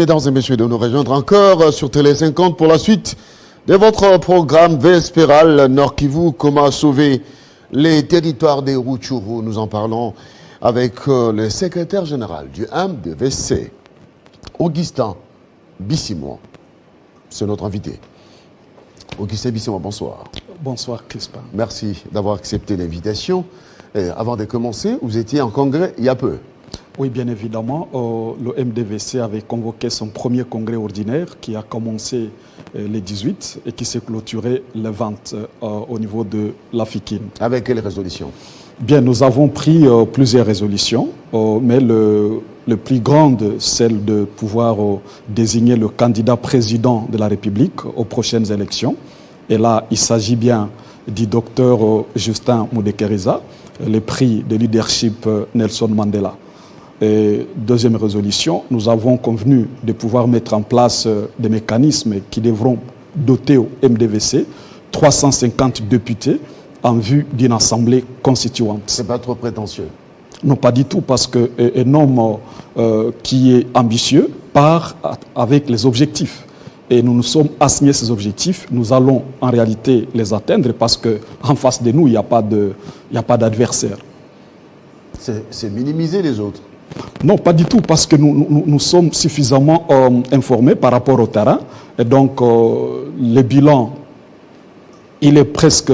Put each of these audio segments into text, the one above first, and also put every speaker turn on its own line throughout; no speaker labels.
Mesdames et messieurs, de nous rejoindre encore sur Télé 50 pour la suite de votre programme Vespéral Nord Kivu, comment sauver les territoires des Rutshuru. Nous en parlons avec le secrétaire général du MDVC, Augustin Bissimo. C'est notre invité. Augustin Bissimo, bonsoir.
Bonsoir, Crispin.
Merci d'avoir accepté l'invitation. Avant de commencer, vous étiez en congrès il y a peu.
Oui, bien évidemment. Le MDVC avait convoqué son premier congrès ordinaire qui a commencé le 18 et qui s'est clôturé le 20 au niveau de l'Afikine.
Avec quelles résolutions?
Bien, nous avons pris plusieurs résolutions, mais le plus grande, celle de pouvoir désigner le candidat président de la République aux prochaines élections. Et là, il s'agit bien du docteur Justin Mudekeriza, le prix de leadership Nelson Mandela. Et deuxième résolution, nous avons convenu de pouvoir mettre en place des mécanismes qui devront doter au MDVC 350 députés en vue d'une assemblée constituante.
C'est pas trop prétentieux?
Non, pas du tout, parce qu'un homme qui est ambitieux part avec les objectifs. Et nous nous sommes assignés ces objectifs. Nous allons en réalité les atteindre parce qu'en face de nous, il n'y a pas d'adversaire.
C'est minimiser les autres?
Non, pas du tout, parce que nous sommes suffisamment informés par rapport au terrain. Et donc, le bilan, il est presque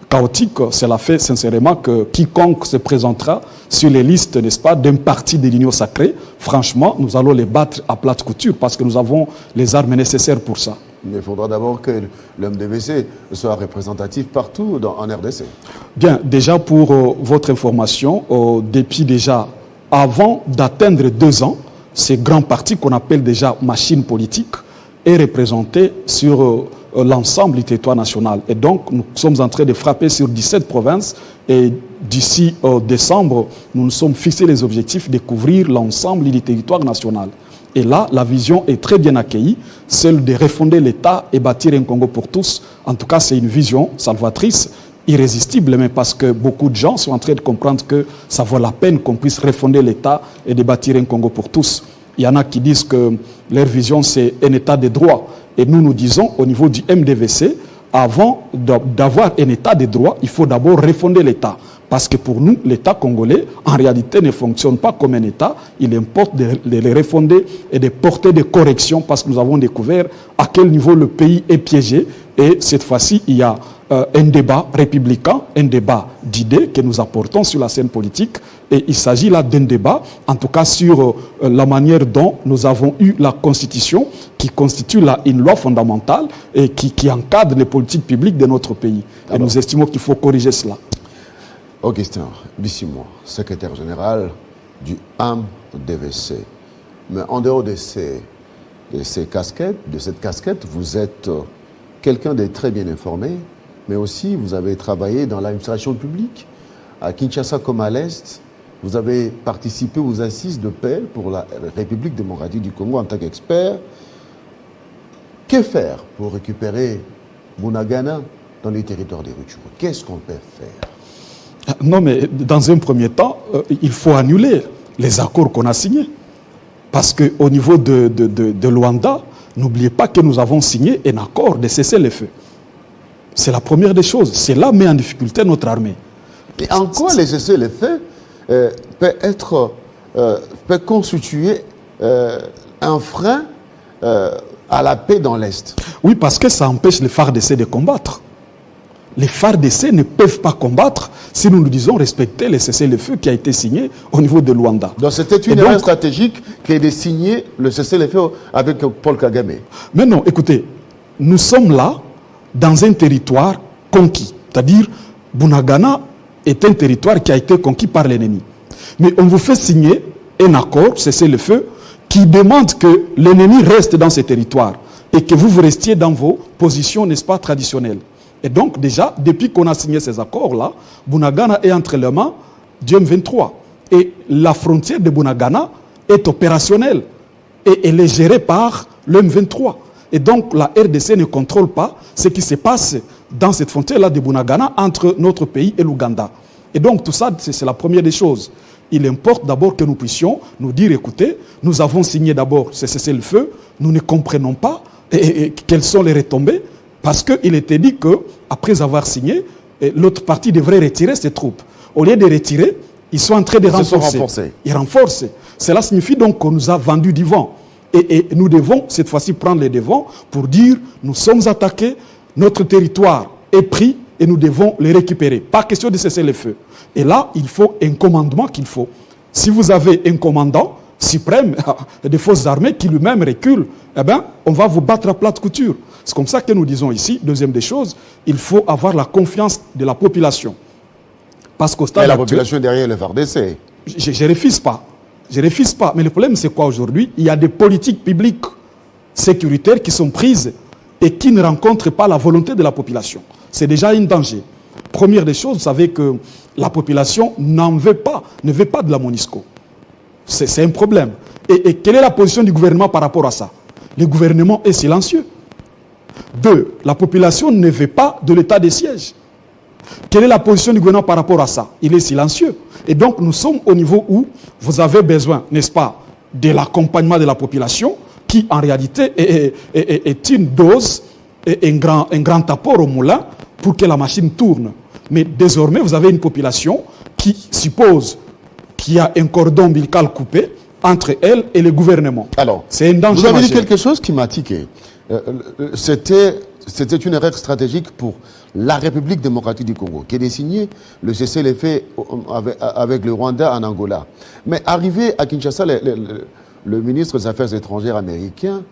chaotique. Cela fait sincèrement que quiconque se présentera sur les listes, n'est-ce pas, d'un parti de l'Union sacrée, franchement, nous allons les battre à plate couture parce que nous avons les armes nécessaires pour ça.
Mais il faudra d'abord que l'MDVC soit représentatif partout en RDC.
Bien, déjà pour votre information, depuis déjà avant d'atteindre 2 ans, ces grands partis qu'on appelle déjà machines politiques est représenté sur l'ensemble du territoire national. Et donc, nous sommes en train de frapper sur 17 provinces et d'ici décembre, nous nous sommes fixés les objectifs de couvrir l'ensemble du territoire national. Et là, la vision est très bien accueillie, celle de refonder l'État et bâtir un Congo pour tous. En tout cas, c'est une vision salvatrice, irrésistible, mais parce que beaucoup de gens sont en train de comprendre que ça vaut la peine qu'on puisse refonder l'État et de bâtir un Congo pour tous. Il y en a qui disent que leur vision, c'est un État de droit. Et nous disons, au niveau du MDVC, avant d'avoir un État de droit, il faut d'abord refonder l'État. Parce que pour nous, l'État congolais, en réalité, ne fonctionne pas comme un État. Il importe de les refonder et de porter des corrections parce que nous avons découvert à quel niveau le pays est piégé. Et cette fois-ci, il y a un débat républicain, un débat d'idées que nous apportons sur la scène politique. Et il s'agit là d'un débat, en tout cas sur la manière dont nous avons eu la Constitution, qui constitue là une loi fondamentale et qui encadre les politiques publiques de notre pays. Et nous estimons qu'il faut corriger cela.
Augustin Bissimo, secrétaire général du MDVC. Mais en dehors de cette casquette, vous êtes quelqu'un de très bien informé, mais aussi vous avez travaillé dans l'administration publique, à Kinshasa comme à l'Est. Vous avez participé aux assises de paix pour la République démocratique du Congo en tant qu'expert. Que faire pour récupérer Bunagana dans les territoires des Rutshuru? Qu'est-ce qu'on peut faire?
Non, mais dans un premier temps, il faut annuler les accords qu'on a signés. Parce qu'au niveau de Luanda, n'oubliez pas que nous avons signé un accord de cessez-le-feu. C'est la première des choses. Cela met en difficulté notre armée.
Et en quoi les cessez-le-feu peut constituer un frein à la paix dans l'Est?
Oui, parce que ça empêche les FARDC de combattre. Les FARDC ne peuvent pas combattre si nous disons respecter le cessez-le-feu qui a été signé au niveau de Luanda.
Donc c'était une erreur stratégique qui est de signer le cessez-le-feu avec Paul Kagame.
Mais non, écoutez, nous sommes là dans un territoire conquis. C'est-à-dire, Bunagana est un territoire qui a été conquis par l'ennemi. Mais on vous fait signer un accord, cessez-le-feu, qui demande que l'ennemi reste dans ce territoire et que vous restiez dans vos positions, n'est-ce pas, traditionnelles. Et donc, déjà, depuis qu'on a signé ces accords-là, Bunagana est entre les mains du M23. Et la frontière de Bunagana est opérationnelle. Et elle est gérée par le M23. Et donc, la RDC ne contrôle pas ce qui se passe dans cette frontière-là de Bunagana entre notre pays et l'Ouganda. Et donc, tout ça, c'est la première des choses. il importe d'abord que nous puissions nous dire, écoutez, nous avons signé d'abord ce cessez-le-feu, nous ne comprenons pas et quelles sont les retombées, parce qu'il était dit qu'après avoir signé, l'autre partie devrait retirer ses troupes. Au lieu de retirer, ils sont en train de renforcer. Ils renforcent. Cela signifie donc qu'on nous a vendu du vent. Et nous devons cette fois-ci prendre les devants pour dire, nous sommes attaqués, notre territoire est pris et nous devons les récupérer. Pas question de cesser le feu. Et là, il faut un commandement qu'il faut. Si vous avez un commandant suprême des forces armées qui lui-même recule, eh bien, on va vous battre à plate couture. C'est comme ça que nous disons ici, deuxième des choses, il faut avoir la confiance de la population. Parce qu'au stade
mais la population est derrière le FARDC.
Je ne refuse pas. Je ne refuse pas. Mais le problème, c'est quoi aujourd'hui? Il y a des politiques publiques sécuritaires qui sont prises et qui ne rencontrent pas la volonté de la population. C'est déjà un danger. Première des choses, vous savez que la population n'en veut pas, ne veut pas de la MONUSCO. C'est un problème. Et quelle est la position du gouvernement par rapport à ça? Le gouvernement est silencieux. 2, la population ne veut pas de l'état de siège. Quelle est la position du gouvernement par rapport à ça? Il est silencieux. Et donc nous sommes au niveau où vous avez besoin, n'est-ce pas, de l'accompagnement de la population qui en réalité est une dose, un grand apport au moulin pour que la machine tourne. Mais désormais vous avez une population qui suppose qu'il y a un cordon ombilical coupé entre elle et le gouvernement.
Alors,
c'est un danger.
Vous avez dit
majeur.
quelque chose qui m'a tiqué. C'était une erreur stratégique pour la République démocratique du Congo, qui a signé le cessez-le-feu avec le Rwanda en Angola. Mais arrivé à Kinshasa, le ministre des Affaires étrangères américain,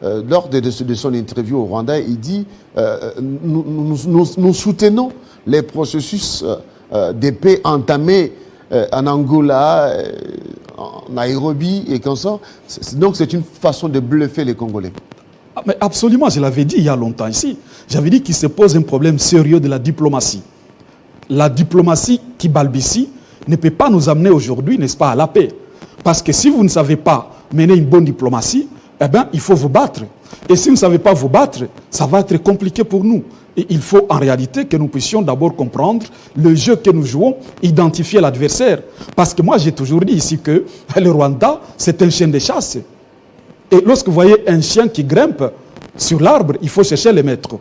lors de son interview au Rwanda, il dit nous soutenons les processus de paix entamés en Angola, en Nairobi et comme ça. Donc c'est une façon de bluffer les Congolais.
Mais absolument, je l'avais dit il y a longtemps ici. J'avais dit qu'il se pose un problème sérieux de la diplomatie. La diplomatie qui balbutie ne peut pas nous amener aujourd'hui, n'est-ce pas, à la paix. Parce que si vous ne savez pas mener une bonne diplomatie, eh bien, il faut vous battre. Et si vous ne savez pas vous battre, ça va être compliqué pour nous. Et il faut en réalité que nous puissions d'abord comprendre le jeu que nous jouons, identifier l'adversaire. Parce que moi, j'ai toujours dit ici que le Rwanda, c'est un chien de chasse. Et lorsque vous voyez un chien qui grimpe sur l'arbre, il faut chercher les maîtres.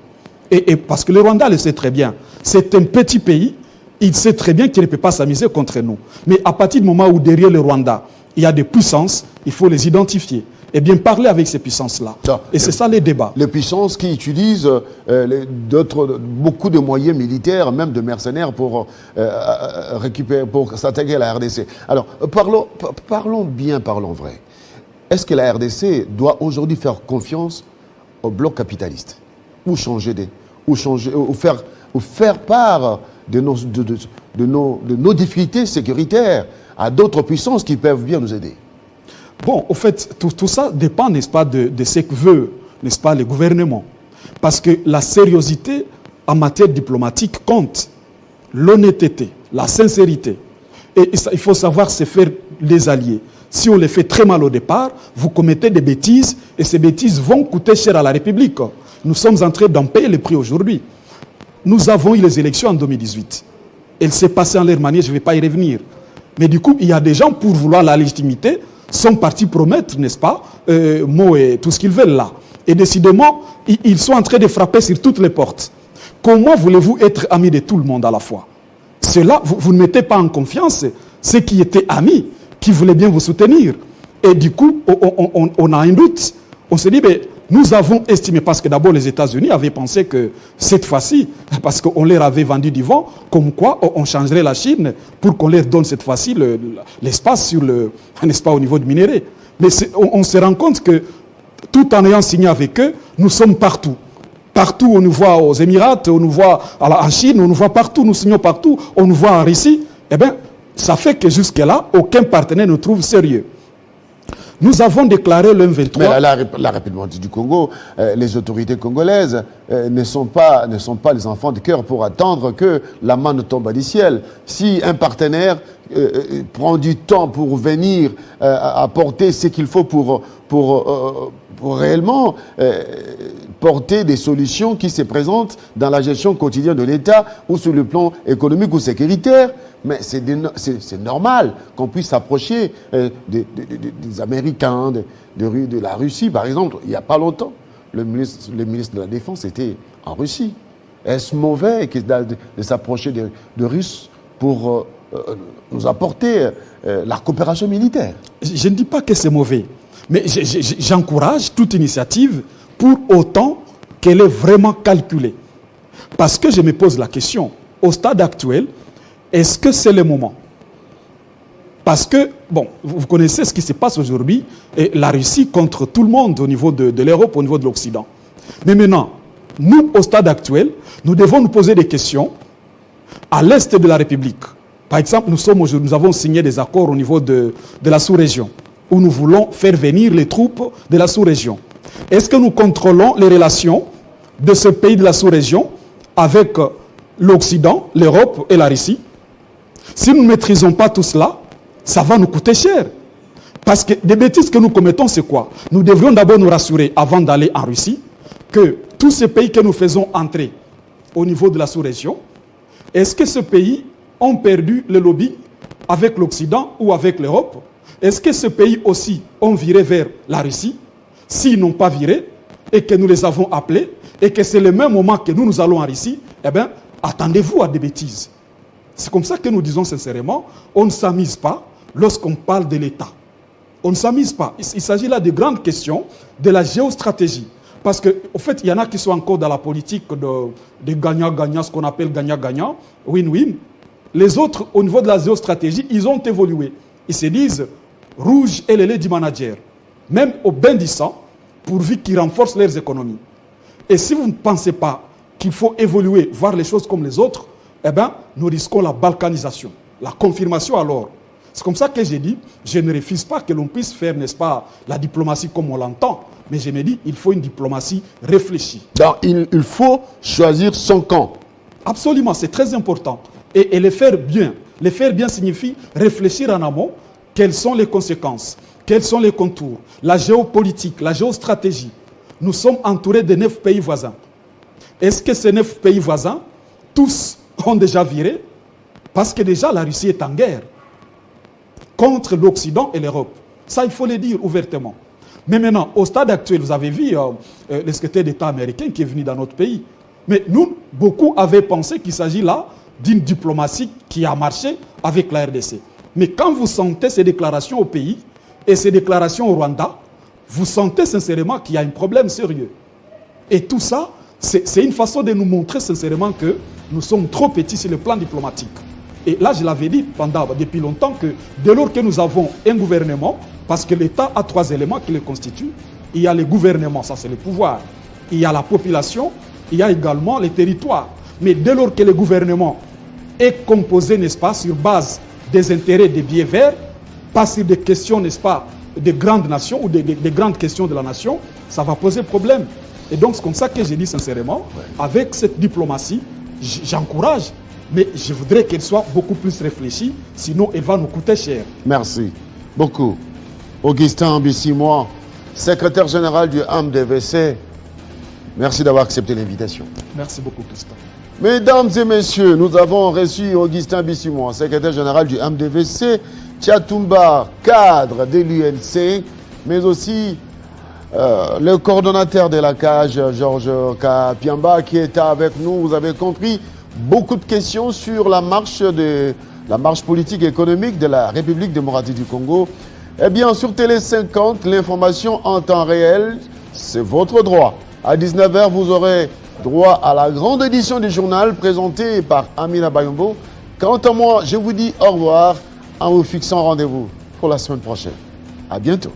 Et parce que le Rwanda le sait très bien. C'est un petit pays, il sait très bien qu'il ne peut pas s'amuser contre nous. Mais à partir du moment où derrière le Rwanda, il y a des puissances, il faut les identifier. Et bien parler avec ces puissances-là. Et c'est ça les débats.
Les puissances qui utilisent beaucoup de moyens militaires, même de mercenaires, pour récupérer, pour s'attaquer à la RDC. Alors, parlons bien, parlons vrai. Est-ce que la RDC doit aujourd'hui faire confiance au bloc capitaliste ou faire part de nos difficultés sécuritaires à d'autres puissances qui peuvent bien nous aider?
Bon, au fait, tout ça dépend, n'est-ce pas, de ce que veut, n'est-ce pas, le gouvernement. Parce que la sérieuxité en matière diplomatique compte. L'honnêteté, la sincérité. Et il faut savoir se faire les alliés. Si on les fait très mal au départ, vous commettez des bêtises et ces bêtises vont coûter cher à la République. Nous sommes en train d'en payer le prix aujourd'hui. Nous avons eu les élections en 2018. Elles s'est passées en leur manière, je ne vais pas y revenir. Mais du coup, il y a des gens, pour vouloir la légitimité, sont partis promettre, n'est-ce pas, mots et tout ce qu'ils veulent là. Et décidément, ils sont en train de frapper sur toutes les portes. Comment voulez-vous être amis de tout le monde à la fois? Cela, vous ne mettez pas en confiance ceux qui étaient amis, qui voulaient bien vous soutenir. Et du coup, on a un doute. On se dit, mais nous avons estimé, parce que d'abord les États-Unis avaient pensé que cette fois-ci, parce qu'on leur avait vendu du vent, comme quoi on changerait la Chine pour qu'on leur donne cette fois-ci l'espace sur n'est-ce pas, au niveau de minerais. Mais on se rend compte que tout en ayant signé avec eux, nous sommes partout. Partout, on nous voit aux Émirats, on nous voit en Chine, on nous voit partout, nous signons partout, on nous voit en Russie. Eh bien, ça fait que jusque-là, aucun partenaire ne trouve sérieux. Nous avons déclaré le 23...
Mais la République du Congo, les autorités congolaises ne sont pas les enfants de cœur pour attendre que la main ne tombe du ciel. Si un partenaire prend du temps pour venir apporter ce qu'il faut pour réellement porter des solutions qui se présentent dans la gestion quotidienne de l'État ou sur le plan économique ou sécuritaire, Mais c'est normal qu'on puisse s'approcher des Américains, de la Russie. Par exemple, il n'y a pas longtemps, le ministre de la Défense était en Russie. Est-ce mauvais de s'approcher de Russes pour nous apporter la coopération militaire?
Je ne dis pas que c'est mauvais, mais j'encourage toute initiative pour autant qu'elle est vraiment calculée. Parce que je me pose la question, au stade actuel, est-ce que c'est le moment? Parce que, bon, vous connaissez ce qui se passe aujourd'hui, la Russie contre tout le monde au niveau de l'Europe, au niveau de l'Occident. Mais maintenant, nous, au stade actuel, nous devons nous poser des questions à l'est de la République. Par exemple, nous avons signé des accords au niveau de la sous-région, où nous voulons faire venir les troupes de la sous-région. Est-ce que nous contrôlons les relations de ce pays de la sous-région avec l'Occident, l'Europe et la Russie? Si nous ne maîtrisons pas tout cela, ça va nous coûter cher. Parce que des bêtises que nous commettons, c'est quoi? Nous devrions d'abord nous rassurer, avant d'aller en Russie, que tous ces pays que nous faisons entrer au niveau de la sous-région, est-ce que ces pays ont perdu le lobby avec l'Occident ou avec l'Europe? Est-ce que ces pays aussi ont viré vers la Russie? S'ils n'ont pas viré et que nous les avons appelés et que c'est le même moment que nous allons en Russie, eh bien, attendez-vous à des bêtises. C'est comme ça que nous disons sincèrement, on ne s'amuse pas lorsqu'on parle de l'État. On ne s'amuse pas. Il s'agit là de grandes questions de la géostratégie. Parce qu'au fait, il y en a qui sont encore dans la politique de gagnant-gagnant, ce qu'on appelle gagnant-gagnant, win-win. Les autres, au niveau de la géostratégie, ils ont évolué. Ils se disent rouge et le lait du manager. Même au bain du sang, pourvu qu'ils renforcent leurs économies. Et si vous ne pensez pas qu'il faut évoluer, voir les choses comme les autres, eh bien, nous risquons la balkanisation, la confirmation alors. C'est comme ça que j'ai dit, je ne refuse pas que l'on puisse faire, n'est-ce pas, la diplomatie comme on l'entend, mais je me dis, il faut une diplomatie réfléchie.
Donc, il faut choisir son camp.
Absolument, c'est très important. Et le faire bien. Le faire bien signifie réfléchir en amont, quelles sont les conséquences, quels sont les contours, la géopolitique, la géostratégie. Nous sommes entourés de 9 pays voisins. Est-ce que ces 9 pays voisins, tous ont déjà viré? Parce que déjà la Russie est en guerre contre l'Occident et l'Europe. Ça, il faut le dire ouvertement. Mais maintenant, au stade actuel, vous avez vu le secrétaire d'État américain qui est venu dans notre pays. Mais nous, beaucoup avaient pensé qu'il s'agit là d'une diplomatie qui a marché avec la RDC. Mais quand vous sentez ces déclarations au pays et ces déclarations au Rwanda, vous sentez sincèrement qu'il y a un problème sérieux. Et tout ça, c'est une façon de nous montrer sincèrement que nous sommes trop petits sur le plan diplomatique. Et là, je l'avais dit depuis longtemps que dès lors que nous avons un gouvernement, parce que l'État a 3 éléments qui le constituent, il y a le gouvernement, ça c'est le pouvoir, il y a la population, il y a également les territoires. Mais dès lors que le gouvernement est composé, n'est-ce pas, sur base des intérêts des billets verts, pas sur des questions, n'est-ce pas, des grandes nations ou des grandes questions de la nation, ça va poser problème. Et donc c'est comme ça que j'ai dit sincèrement, avec cette diplomatie, j'encourage, mais je voudrais qu'elle soit beaucoup plus réfléchie, sinon elle va nous coûter cher.
Merci beaucoup. Augustin Bissimois, secrétaire général du AMDVC, merci d'avoir accepté l'invitation.
Merci beaucoup, Christophe.
Mesdames et messieurs, nous avons reçu Augustin Bissimois, secrétaire général du AMDVC, Tchatumba, cadre de l'UNC, mais aussi le coordonnateur de la cage, Georges Kapiamba, qui est avec nous. Vous avez compris, beaucoup de questions sur la marche politique et économique de la République démocratique du Congo. Eh bien, sur Télé 50, l'information en temps réel, c'est votre droit. À 19h, vous aurez droit à la grande édition du journal présentée par Amina Bayombo. Quant à moi, je vous dis au revoir en vous fixant rendez-vous pour la semaine prochaine. À bientôt.